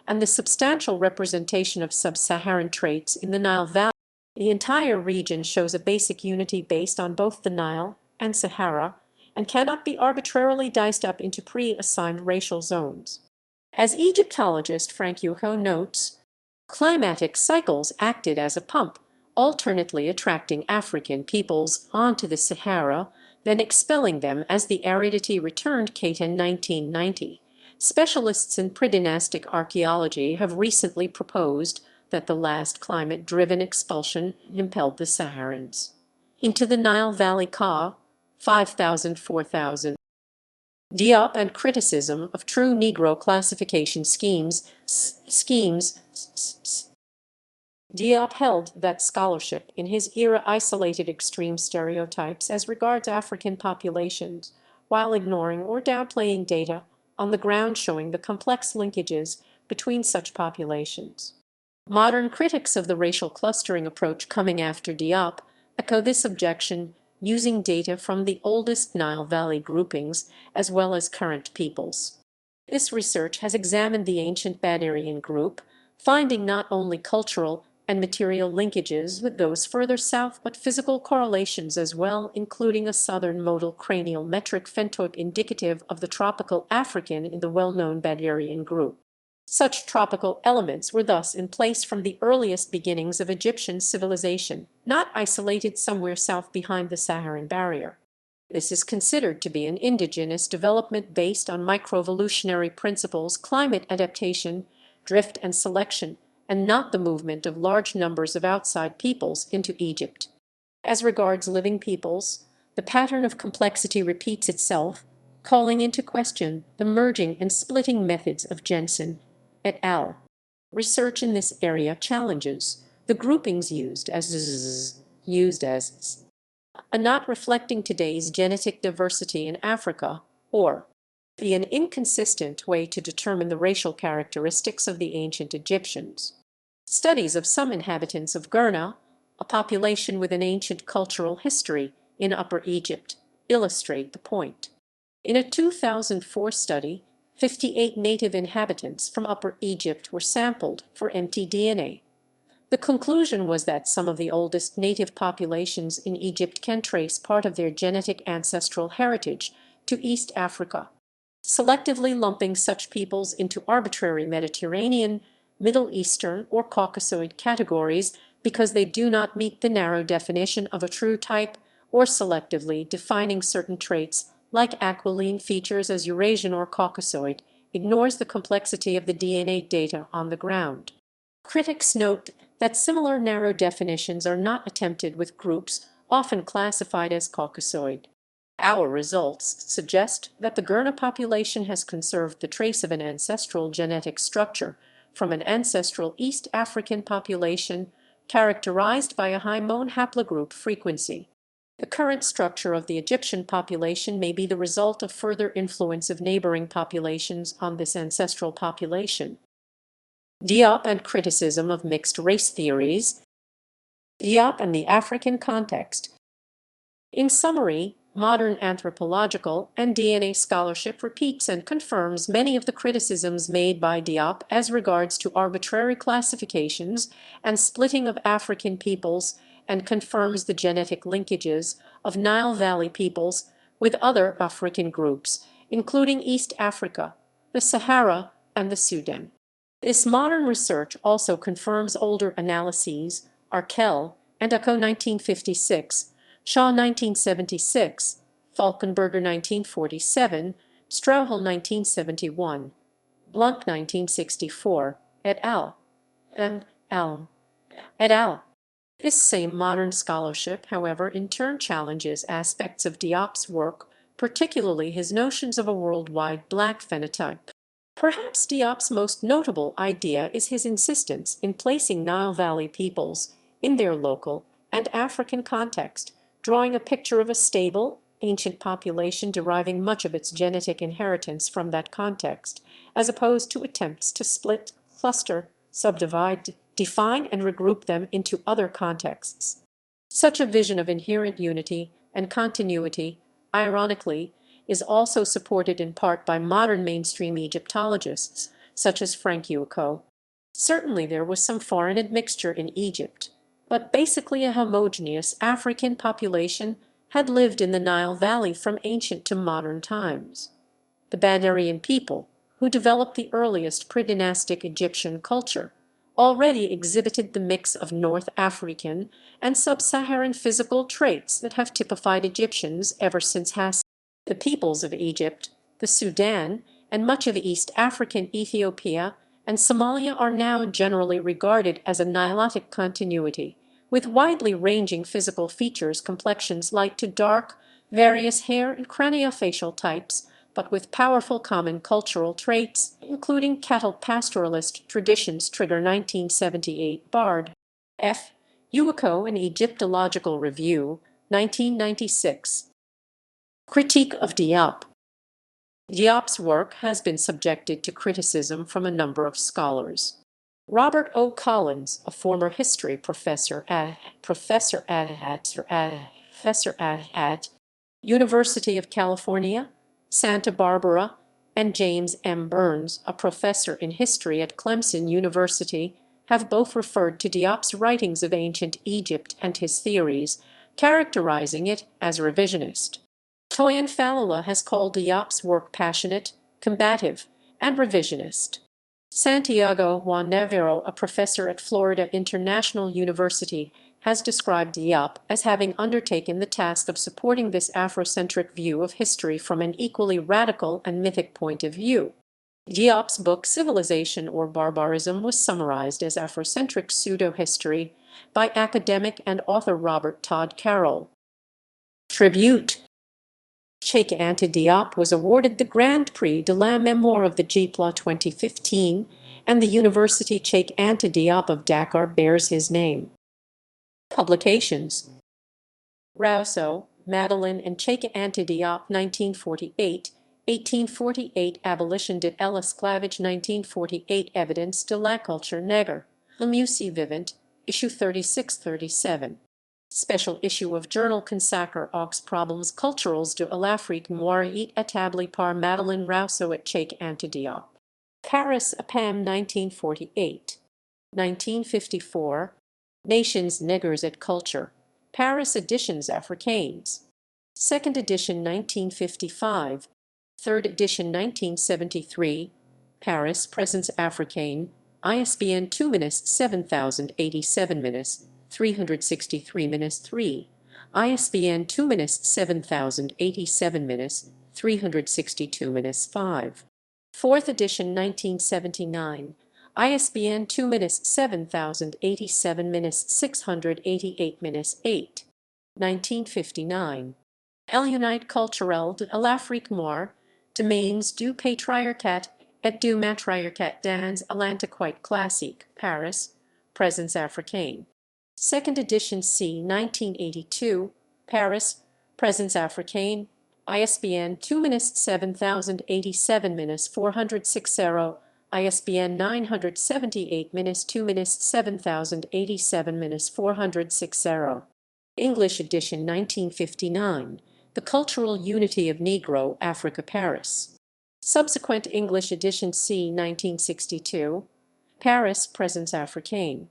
and the substantial representation of sub-Saharan traits in the Nile Valley. The entire region shows a basic unity based on both the Nile and Sahara, and cannot be arbitrarily diced up into pre-assigned racial zones. As Egyptologist Frank Yuho notes, climatic cycles acted as a pump, alternately attracting African peoples onto the Sahara, then expelling them as the aridity returned. Caton 1990. Specialists in predynastic archaeology have recently proposed that the last climate-driven expulsion impelled the Saharans into the Nile Valley ca. 5,000–4,000. Diop and criticism of true Negro classification schemes. Diop held that scholarship in his era isolated extreme stereotypes as regards African populations, while ignoring or downplaying data on the ground showing the complex linkages between such populations. Modern critics of the racial clustering approach coming after Diop echo this objection, using data from the oldest Nile Valley groupings as well as current peoples. This research has examined the ancient Badarian group, finding not only cultural and material linkages with those further south, but physical correlations as well, including a southern modal cranial metric phenotype indicative of the tropical African in the well-known Badarian group. Such tropical elements were thus in place from the earliest beginnings of Egyptian civilization, not isolated somewhere south behind the Saharan barrier. This is considered to be an indigenous development based on microevolutionary principles, climate adaptation, drift and selection, and not the movement of large numbers of outside peoples into Egypt. As regards living peoples, the pattern of complexity repeats itself, calling into question the merging and splitting methods of Jensen et al. Research in this area challenges the groupings used as a not reflecting today's genetic diversity in Africa, or be an inconsistent way to determine the racial characteristics of the ancient Egyptians. Studies of some inhabitants of Gurna, a population with an ancient cultural history in Upper Egypt, illustrate the point. In a 2004 study, 58 native inhabitants from Upper Egypt were sampled for mtDNA. The conclusion was that some of the oldest native populations in Egypt can trace part of their genetic ancestral heritage to East Africa, selectively lumping such peoples into arbitrary Mediterranean, Middle Eastern, or Caucasoid categories because they do not meet the narrow definition of a true type, or selectively defining certain traits like aquiline features as Eurasian or Caucasoid, ignores the complexity of the DNA data on the ground. Critics note that similar narrow definitions are not attempted with groups often classified as Caucasoid. Our results suggest that the Gurna population has conserved the trace of an ancestral genetic structure from an ancestral East African population characterized by a high Mon haplogroup frequency. The current structure of the Egyptian population may be the result of further influence of neighboring populations on this ancestral population. Diop and criticism of mixed race theories. Diop and the African context. In summary, modern anthropological and DNA scholarship repeats and confirms many of the criticisms made by Diop as regards to arbitrary classifications and splitting of African peoples, and confirms the genetic linkages of Nile Valley peoples with other African groups, including East Africa, the Sahara, and the Sudan. This modern research also confirms older analyses, Arkell and Eco 1956, Shaw 1976, Falkenberger 1947, Strauhel 1971, Blunt 1964, et al., and al. et al. This same modern scholarship, however, in turn challenges aspects of Diop's work, particularly his notions of a worldwide black phenotype. Perhaps Diop's most notable idea is his insistence in placing Nile Valley peoples in their local and African context, drawing a picture of a stable, ancient population deriving much of its genetic inheritance from that context, as opposed to attempts to split, cluster, subdivide, define, and regroup them into other contexts. Such a vision of inherent unity and continuity, ironically, is also supported in part by modern mainstream Egyptologists, such as Frank Uoco. Certainly there was some foreign admixture in Egypt, but basically a homogeneous African population had lived in the Nile Valley from ancient to modern times. The Badarian people, who developed the earliest pre-dynastic Egyptian culture, already exhibited the mix of North African and sub-Saharan physical traits that have typified Egyptians ever since Hassan. The peoples of Egypt, the Sudan, and much of East African Ethiopia and Somalia are now generally regarded as a Nilotic continuity, with widely ranging physical features, complexions light to dark, various hair and craniofacial types, but with powerful common cultural traits, including cattle pastoralist traditions. Trigger 1978, Bard. F. Uoco, an Egyptological Review, 1996. Critique of Diop. Diop's work has been subjected to criticism from a number of scholars. Robert O. Collins, a former history professor at University of California, Santa Barbara, and James M. Burns, a professor in history at Clemson University, have both referred to Diop's writings of ancient Egypt and his theories, characterizing it as revisionist. Toyin Falola has called Diop's work passionate, combative, and revisionist. Santiago Juan Navarro, a professor at Florida International University, has described Diop as having undertaken the task of supporting this Afrocentric view of history from an equally radical and mythic point of view. Diop's book Civilization or Barbarism was summarized as Afrocentric pseudohistory by academic and author Robert Todd Carroll. Tribute. Cheikh Anta Diop was awarded the Grand Prix de la Mémoire of the GPLA 2015, and the University Cheikh Anta Diop of Dakar bears his name. Publications: Rousseau, Madeleine and Cheikh Anta Diop, 1948, 1848, Abolition de l'esclavage, 1948, Evidence de la culture nègre, Le Musée Vivant, issue 36-37. Special issue of journal consacre aux problèmes culturels de l'Afrique noire et établi par Madeleine Rousseau et Cheikh Anta Diop. Paris, APAM, 1948. 1954, Nations, Niggers et Culture, Paris Editions Africaines. Second edition, 1955. Third edition, 1973, Paris Présence Africaine, ISBN 2-7087-363-3, ISBN 2-7087-362-5. Fourth edition, 1979, ISBN 2-7087-688-8. 1959. L'Unité culturelle de l'Afrique noire, Domaines du patriarcat et du matriarcat dans l'Antiquité classique, Paris, Présence africaine. Second edition, c. 1982, Paris, Présence africaine, ISBN 2-7087-460, ISBN 978-2-7087-460. English edition, 1959, The Cultural Unity of Negro Africa, Paris. Subsequent English edition, c. 1962, Paris, Présence africaine.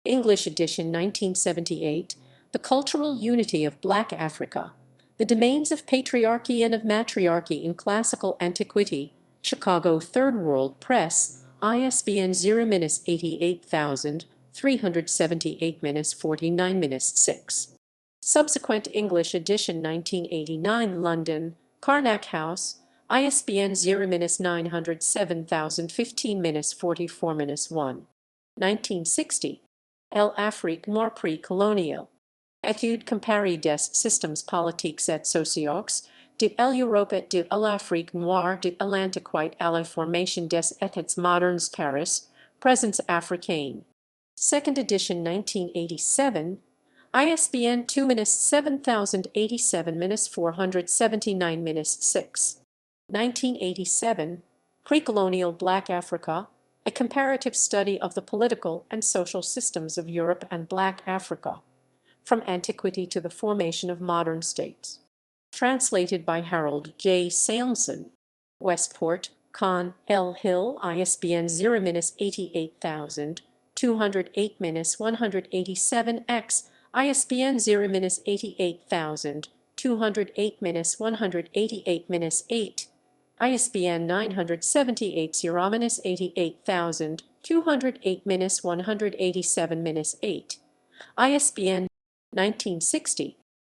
English edition, 1978, The Cultural Unity of Black Africa, The Domains of Patriarchy and of Matriarchy in Classical Antiquity, Chicago Third World Press, ISBN 0-88378-49-6. Subsequent English edition, 1989, London, Carnac House, ISBN 0-907-015-44-1. 1960. L'Afrique noire pre-colonial. Étude comparée des systèmes politiques et sociaux de l'Europe et de l'Afrique noire de l'Antiquité à la formation des États modernes, Paris, Présence africaine. Second edition, 1987, ISBN 2-7087-479-6. 1987, Pre-colonial Black Africa, A Comparative Study of the Political and Social Systems of Europe and Black Africa, From Antiquity to the Formation of Modern States. Translated by Harold J. Salemson. Westport, Con. L. Hill, ISBN 0-88208-187-X, ISBN 0-88208-188-8, ISBN 978-88208-187-8, ISBN 1960.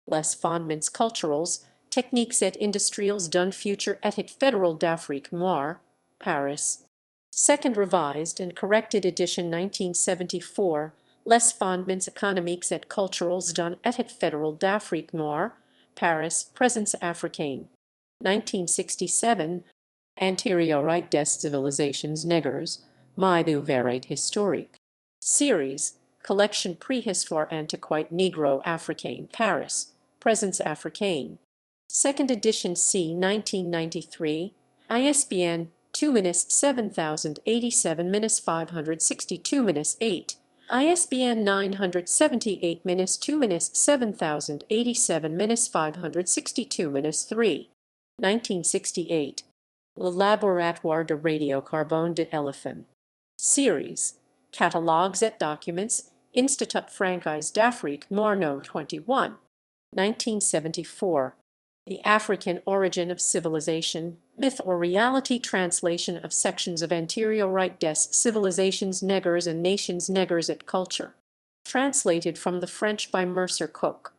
Les Fondements culturels, techniques et industriels d'un futur état fédéral d'Afrique noire, Paris. Second revised and corrected edition, 1974, Les Fondements économiques et culturels d'un état fédéral d'Afrique noire, Paris, Présence africaine. 1967, Antériorité des civilisations nègres, mythologie historique. Series, Collection Préhistoire Antiquite Negro Africaine, Paris, Présence africaine. Second edition, c. 1993, ISBN 2-7087-562-8, ISBN 978-2-7087-562-3. 1968. Le Laboratoire de Radiocarbone de l'éléphant. Series, Catalogues et Documents, Institut Français d'Afrique Noire, No. 21. 1974. The African Origin of Civilization, Myth or reality translation of sections of anterior right des civilizations Negers and nations Negers et culture. Translated from the French by Mercer Cook.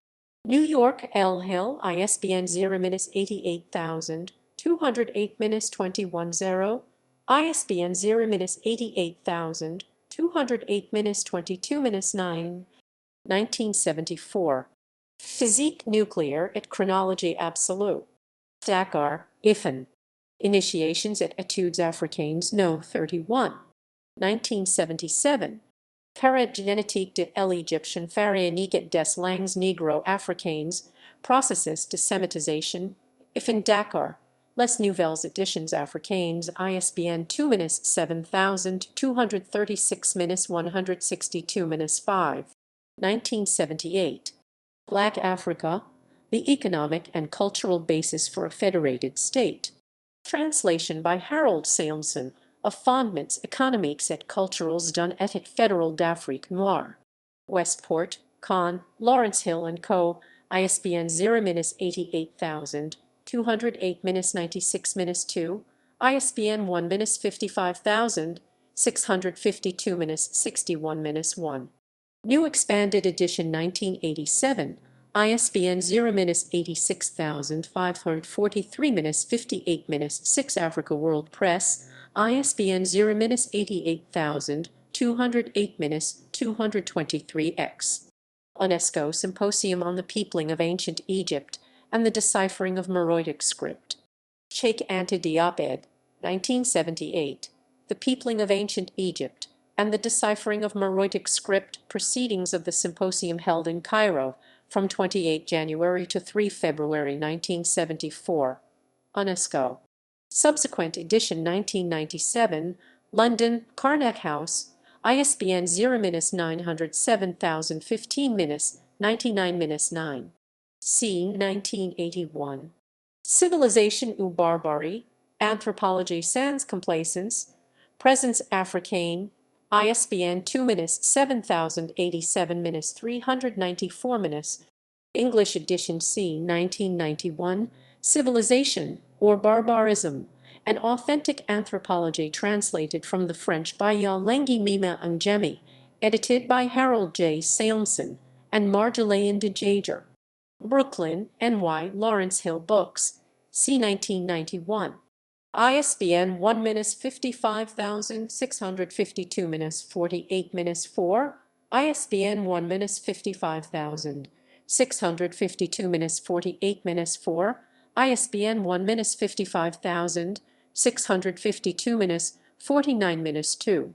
New York, L. Hill, ISBN 0-88208-210, ISBN 0-88208-208-22-9, 1974. Physique nucléaire et chronologie absolue. Dakar, IFAN. Initiations et études africaines No. 31. 1977. Parade génétique de l'Égyptienne pharaonique des langues négro-africaines, processus de sémitisation, IFAN Dakar, Les Nouvelles Editions Africaines, ISBN 2-7236-162-5. 1978. Black Africa, The Economic and Cultural Basis for a Federated State. Translation by Harold Salemson of Fondements économiques et culturels d'un État fédéral d'Afrique noire. Westport, Conn, Lawrence Hill & Co., ISBN 0-88208-96-2, ISBN 1-55652-61-1. New Expanded Edition 1987, ISBN 0-86543-58-6 Africa World Press, ISBN 0-888,208-223-X. UNESCO Symposium on the Peopling of Ancient Egypt and the Deciphering of Meroitic Script. Cheikh Anta Diop ed. 1978. The Peopling of Ancient Egypt and the Deciphering of Meroitic Script, Proceedings of the Symposium held in Cairo from 28 January to 3 February 1974. UNESCO. Subsequent edition 1997, London, Carnac House, ISBN 0-907015-99-9. C. 1981. Civilization ou Barbarie, Anthropologie sans Complaisance, Presence Africaine, ISBN 2-7087-394-. English edition C. 1991, Civilization or Barbarism, An Authentic Anthropology translated from the French by Yalengi Mima Njemi, edited by Harold J. Salemson and Marjolaine de Jager. Brooklyn, NY, Lawrence Hill Books, C. 1991. ISBN 1-55652-48-4, ISBN 1-55652-48-4, ISBN 1-55652-49-2.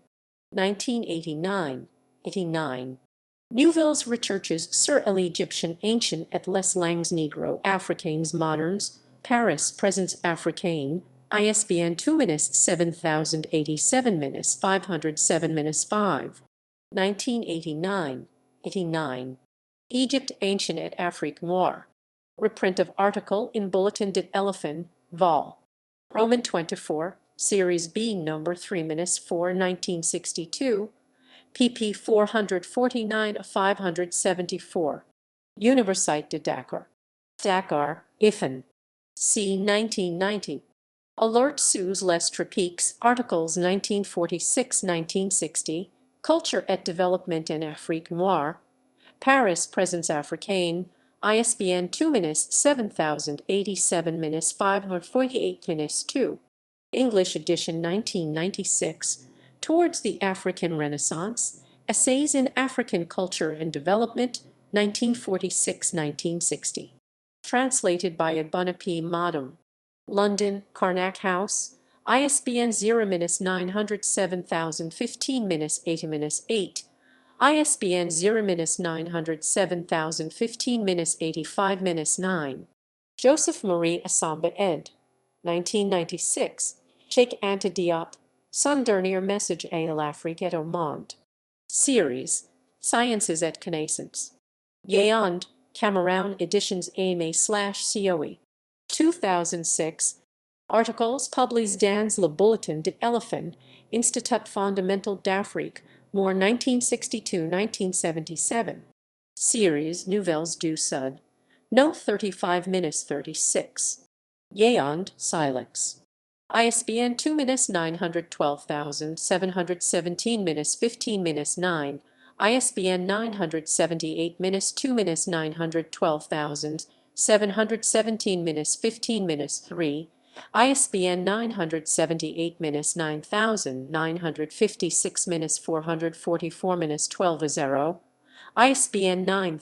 1989. 89. Nouvelles Recherches sur l'Égyptien ancien et les langues négro-africaines modernes, Paris, Presence Africaine, ISBN 2-7087-507-5. 1989. 89. Egypt Ancient et Afrique Noire. Reprint of article in Bulletin de l'Elephant, Vol. Roman 24, Series B, No. 3-4, 1962, pp. 449-574. Université de Dakar. Dakar, IFAN. C. 1990. Alert sous les tropiques, articles 1946-1960, Culture et Développement en Afrique Noire, Paris, Presence Africaine, ISBN 2-7087-548-2. English edition 1996, Towards the African Renaissance, Essays in African Culture and Development, 1946-1960. Translated by Abunapé Madam. London, Carnac House, ISBN 0-907015-80-8, ISBN 0-907015-85-9. Joseph Marie Assamba ed. 1996. Cheikh Anta Diop, Son dernier message à l'Afrique et au monde. Series, Sciences et Connaissances. Yaoundé, Cameroun Editions AMA/COE. 2006. Articles publiés dans le Bulletin de l'Elephant, Institut Fondamental d'Afrique, More 1962-1977. Series Nouvelles du Sud. No. 35-36. Yaoundé, Silex. ISBN 2-912717-15-9, ISBN 978-912717-15-3, ISBN 978-9956-444-12, ISBN 9